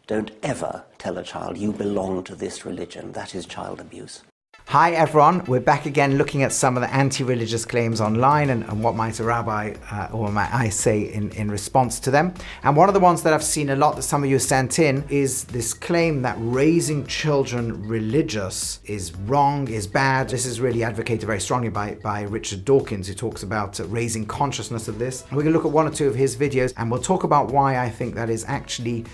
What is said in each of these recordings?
Don't ever tell a child you belong to this religion. That is child abuse. Hi everyone, we're back again looking at some of the anti-religious claims online and what might a rabbi or might I say in response to them. And one of the ones that I've seen a lot that some of you sent in is this claim that raising children religious is wrong, is bad. This is really advocated very strongly by Richard Dawkins, who talks about raising consciousness of this. We're going to look at one or two of his videos and we'll talk about why I think that is actually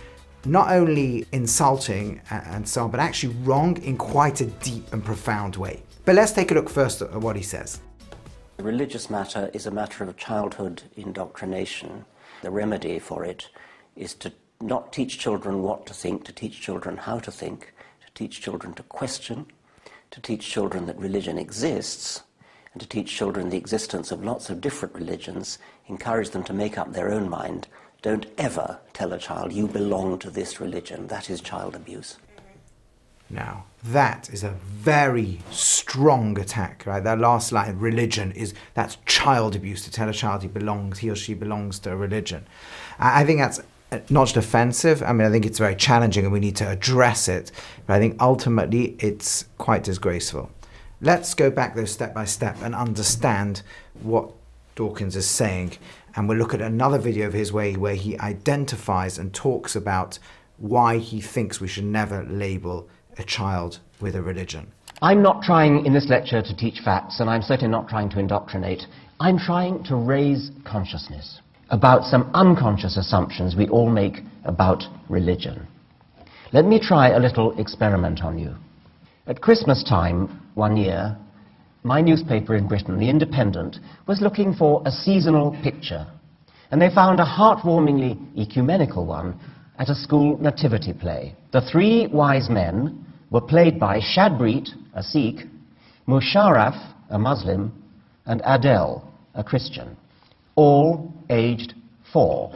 not only insulting and so on, but actually wrong in quite a deep and profound way. But let's take a look first at what he says. The religious matter is a matter of childhood indoctrination. The remedy for it is to not teach children what to think, to teach children how to think, to teach children to question, to teach children that religion exists, and to teach children the existence of lots of different religions, encourage them to make up their own mind. Don't ever tell a child you belong to this religion. That is child abuse. Now, that is a very strong attack, right? That last line, religion, that's child abuse, to tell a child he or she belongs to a religion. I think that's not just offensive. I mean, I think it's very challenging and we need to address it. But I think ultimately it's quite disgraceful. Let's go back though step by step and understand what Dawkins is saying. And we'll look at another video of his where he identifies and talks about why he thinks we should never label a child with a religion. I'm not trying in this lecture to teach facts, and I'm certainly not trying to indoctrinate. I'm trying to raise consciousness about some unconscious assumptions we all make about religion. Let me try a little experiment on you. At Christmas time one year, my newspaper in Britain, The Independent, was looking for a seasonal picture, and they found a heartwarmingly ecumenical one at a school nativity play. The three wise men were played by Shadbreet, a Sikh, Musharraf, a Muslim, and Adele, a Christian, all aged 4.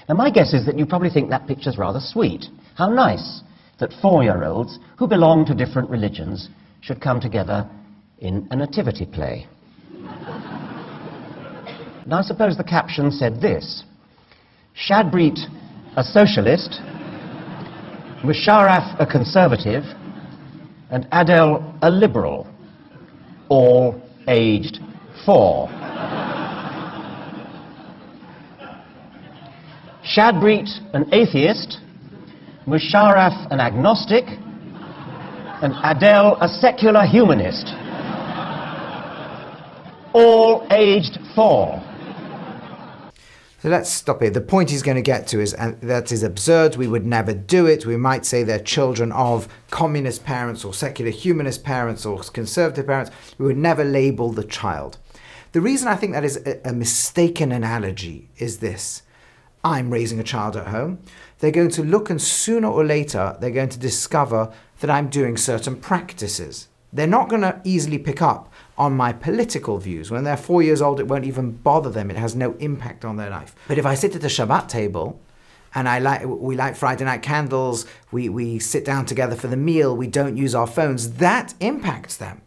Now my guess is that you probably think that picture's rather sweet. How nice that 4-year-olds who belong to different religions should come together in a nativity play. Now suppose the caption said this: Shadbreet, a socialist, Musharraf, a conservative, and Adele, a liberal, all aged 4. Shadbreet, an atheist, Musharraf, an agnostic, and Adele, a secular humanist, all aged 4. So let's stop here. The point he's going to get to is that is absurd. We would never do it. We might say they're children of communist parents or secular humanist parents or conservative parents. We would never label the child. The reason I think that is a mistaken analogy is this. I'm raising a child at home. They're going to look, and sooner or later they're going to discover that I'm doing certain practices. They're not going to easily pick up on my political views. When they're 4 years old, it won't even bother them. It has no impact on their life. But if I sit at the Shabbat table and we light Friday night candles, we sit down together for the meal, we don't use our phones, that impacts them.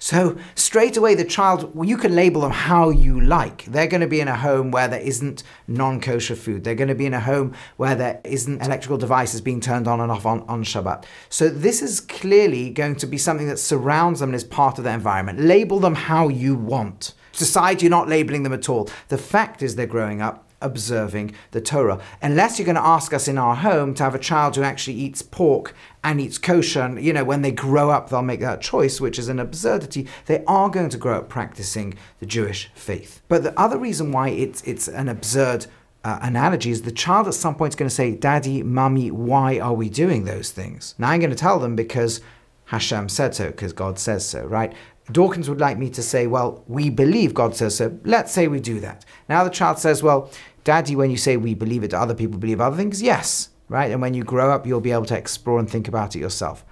So straight away the child, well, you can label them how you like. They're going to be in a home where there isn't non-kosher food. They're going to be in a home where there isn't electrical devices being turned on and off on Shabbat. So this is clearly going to be something that surrounds them and is part of their environment. Label them how you want. Decide you're not labeling them at all. The fact is they're growing up observing the Torah. Unless you're going to ask us in our home to have a child who actually eats pork and eats kosher, and, you know, when they grow up they'll make that choice, which is an absurdity. They are going to grow up practicing the Jewish faith. But the other reason why it's an absurd analogy is the child at some point is going to say, Daddy, Mummy, why are we doing those things? Now I'm going to tell them because Hashem said so, because God says so, right? Dawkins would like me to say, well, we believe God says so. Let's say we do that. Now the child says, well, Daddy, when you say we believe it, do other people believe other things? Yes, right? And when you grow up, you'll be able to explore and think about it yourself.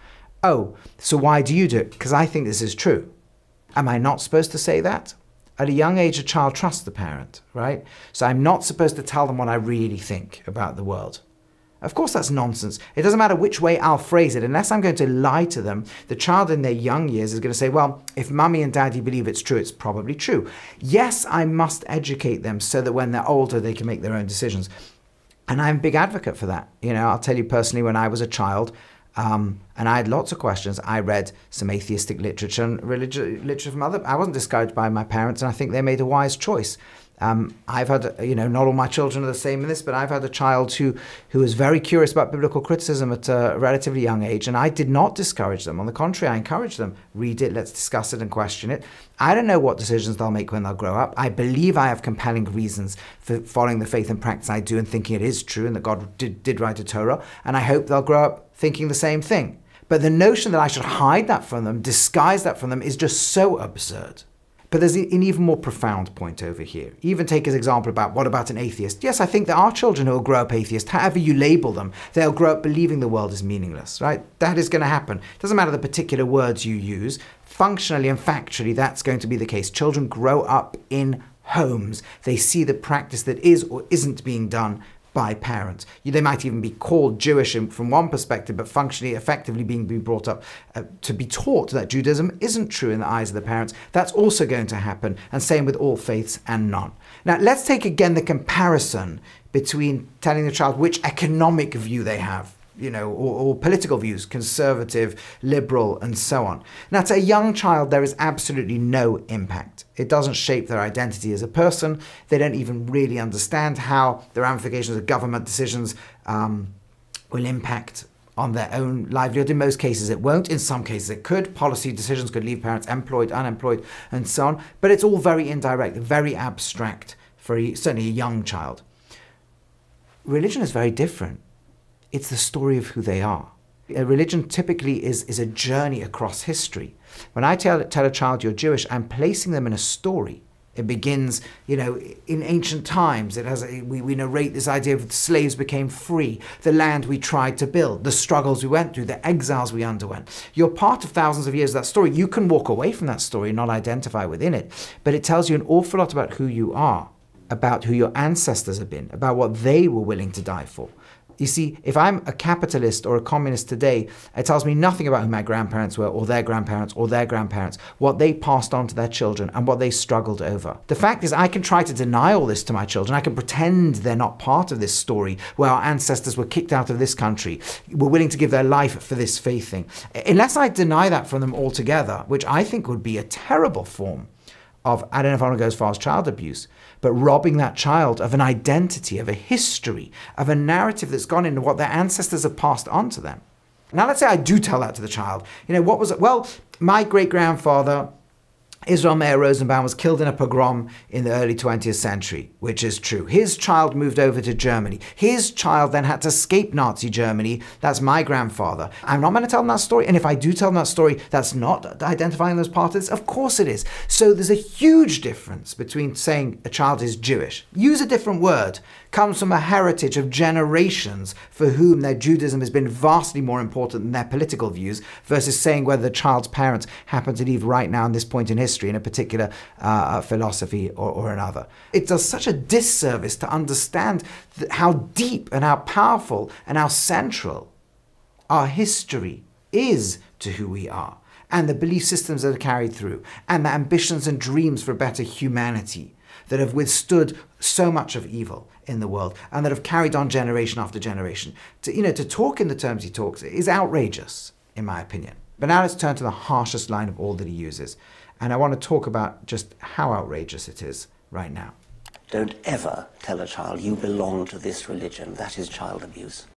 Oh, so why do you do it? Because I think this is true. Am I not supposed to say that? At a young age, a child trusts the parent, right? So I'm not supposed to tell them what I really think about the world. Of course that's nonsense. It doesn't matter which way I'll phrase it. Unless I'm going to lie to them, the child in their young years is going to say, well, if Mummy and Daddy believe it's true, it's probably true. Yes, I must educate them so that when they're older, they can make their own decisions. And I'm a big advocate for that. I'll tell you personally, when I was a child, and I had lots of questions, I read some atheistic literature and literature from I wasn't discouraged by my parents, and I think they made a wise choice. I've had, not all my children are the same in this, but I've had a child who was very curious about biblical criticism at a relatively young age, and I did not discourage them. On the contrary, I encouraged them. Read it, let's discuss it and question it. I don't know what decisions they'll make when they'll grow up. I believe I have compelling reasons for following the faith and practice I do and thinking it is true and that God did write a Torah, and I hope they'll grow up thinking the same thing. But the notion that I should hide that from them, disguise that from them, is just so absurd. But there's an even more profound point over here. Even take as example about, what about an atheist? Yes, I think there are children who will grow up atheist. However you label them, they'll grow up believing the world is meaningless, right? That is going to happen. It doesn't matter the particular words you use. Functionally and factually, that's going to be the case. Children grow up in homes. They see the practice that is or isn't being done by parents. They might even be called Jewish from one perspective, but functionally, effectively being brought up to be taught that Judaism isn't true in the eyes of the parents. That's also going to happen, and same with all faiths and none. Now, let's take again the comparison between telling the child which economic view they have, or political views, conservative, liberal, and so on. Now, to a young child, there is absolutely no impact. It doesn't shape their identity as a person. They don't even really understand how the ramifications of government decisions will impact on their own livelihood. In most cases, it won't. In some cases, it could. Policy decisions could leave parents employed, unemployed, and so on. But it's all very indirect, very abstract for certainly a young child. Religion is very different. It's the story of who they are. A religion typically is a journey across history. When I tell a child you're Jewish, I'm placing them in a story. It begins, in ancient times. We narrate this idea of slaves became free, the land we tried to build, the struggles we went through, the exiles we underwent. You're part of thousands of years of that story. You can walk away from that story and not identify within it, but it tells you an awful lot about who you are, about who your ancestors have been, about what they were willing to die for. You see, if I'm a capitalist or a communist today, it tells me nothing about who my grandparents were, or their grandparents, or their grandparents, what they passed on to their children, and what they struggled over. The fact is, I can try to deny all this to my children. I can pretend they're not part of this story, where our ancestors were kicked out of this country, were willing to give their life for this faith thing. Unless I deny that from them altogether, which I think would be a terrible form of, I don't know if I want to go as far as child abuse, but robbing that child of an identity, of a history, of a narrative that's gone into what their ancestors have passed on to them. Now, let's say I do tell that to the child. What was it? Well, my great-grandfather, Israel Meir Rosenbaum, was killed in a pogrom in the early 20th century, which is true. His child moved over to Germany. His child then had to escape Nazi Germany. That's my grandfather. I'm not going to tell them that story. And if I do tell them that story, that's not identifying them as part of this. Of course it is. So there's a huge difference between saying a child is Jewish. Use a different word. Comes from a heritage of generations for whom their Judaism has been vastly more important than their political views, versus saying whether the child's parents happen to live right now in this point in history in a particular philosophy or another. It does such a disservice to understand how deep and how powerful and how central our history is to who we are, and the belief systems that are carried through, and the ambitions and dreams for a better humanity that have withstood so much of evil in the world, and that have carried on generation after generation. To talk in the terms he talks is outrageous, in my opinion. But now let's turn to the harshest line of all that he uses. And I want to talk about just how outrageous it is right now. Don't ever tell a child you belong to this religion. That is child abuse.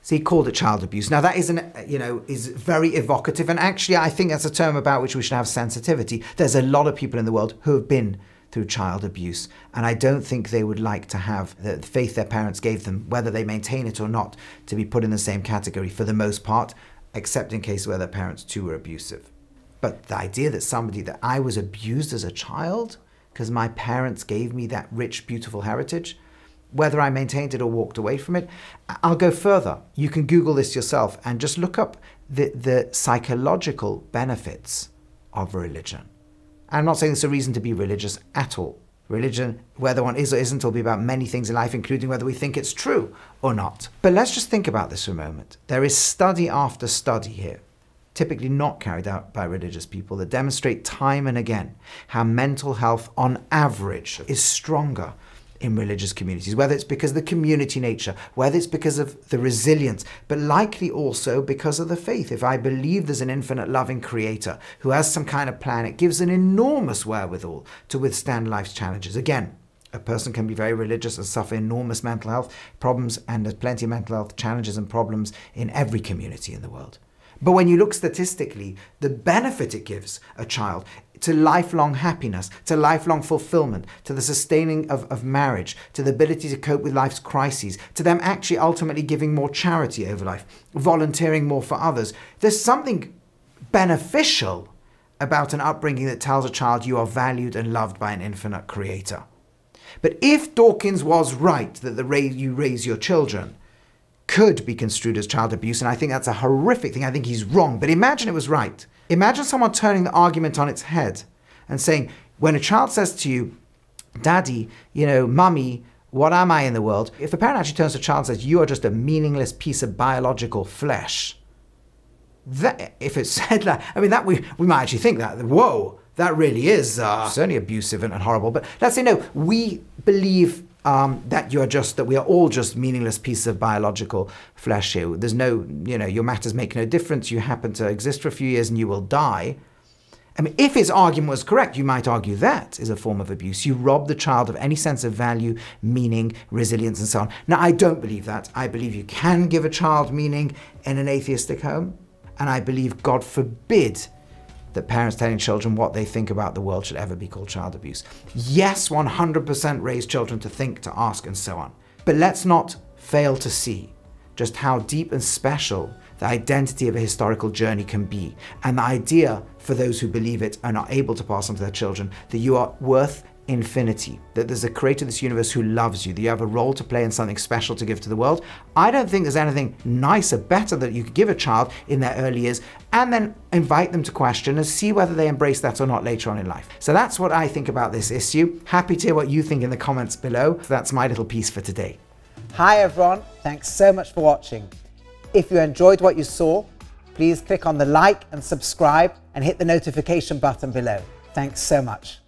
So he called it child abuse. Now that is very evocative, and actually I think that's a term about which we should have sensitivity. There's a lot of people in the world who have been through child abuse, and I don't think they would like to have the faith their parents gave them, whether they maintain it or not, to be put in the same category for the most part, except in cases where their parents too were abusive. But the idea that I was abused as a child because my parents gave me that rich, beautiful heritage, whether I maintained it or walked away from it, I'll go further. You can Google this yourself and just look up the psychological benefits of religion. I'm not saying it's a reason to be religious at all. Religion, whether one is or isn't, will be about many things in life, including whether we think it's true or not. But let's just think about this for a moment. There is study after study here, typically not carried out by religious people, that demonstrate time and again how mental health on average is stronger in religious communities, whether it's because of the community nature, whether it's because of the resilience, but likely also because of the faith. If I believe there's an infinite loving creator who has some kind of plan, it gives an enormous wherewithal to withstand life's challenges. Again, a person can be very religious and suffer enormous mental health problems, and there's plenty of mental health challenges and problems in every community in the world. But when you look statistically, the benefit it gives a child to lifelong happiness, to lifelong fulfillment, to the sustaining of marriage, to the ability to cope with life's crises, to them actually ultimately giving more charity over life, volunteering more for others. There's something beneficial about an upbringing that tells a child you are valued and loved by an infinite creator. But if Dawkins was right that the way you raise your children could be construed as child abuse, and I think that's a horrific thing, I think he's wrong, but imagine it was right. Imagine someone turning the argument on its head and saying, when a child says to you, Daddy, Mummy, what am I in the world? If a parent actually turns to a child and says, you are just a meaningless piece of biological flesh, that, if it's said that, I mean, that we might actually think that, whoa, that really is certainly abusive and horrible. But let's say, no, we believe that we are all just meaningless pieces of biological flesh here. There's no, your matters make no difference. You happen to exist for a few years and you will die. I mean, if his argument was correct, you might argue that is a form of abuse. You rob the child of any sense of value, meaning, resilience, and so on. Now, I don't believe that. I believe you can give a child meaning in an atheistic home. And I believe, God forbid, that parents telling children what they think about the world should ever be called child abuse. Yes, 100% raise children to think, to ask, and so on. But let's not fail to see just how deep and special the identity of a historical journey can be, and the idea for those who believe it and are able to pass on to their children that you are worth infinity, that there's a creator of this universe who loves you, that you have a role to play and something special to give to the world. I don't think there's anything nicer, better that you could give a child in their early years, and then invite them to question and see whether they embrace that or not later on in life. So that's what I think about this issue. Happy to hear what you think in the comments below. So that's my little piece for today. Hi everyone, thanks so much for watching. If you enjoyed what you saw, please click on the like and subscribe and hit the notification button below. Thanks so much.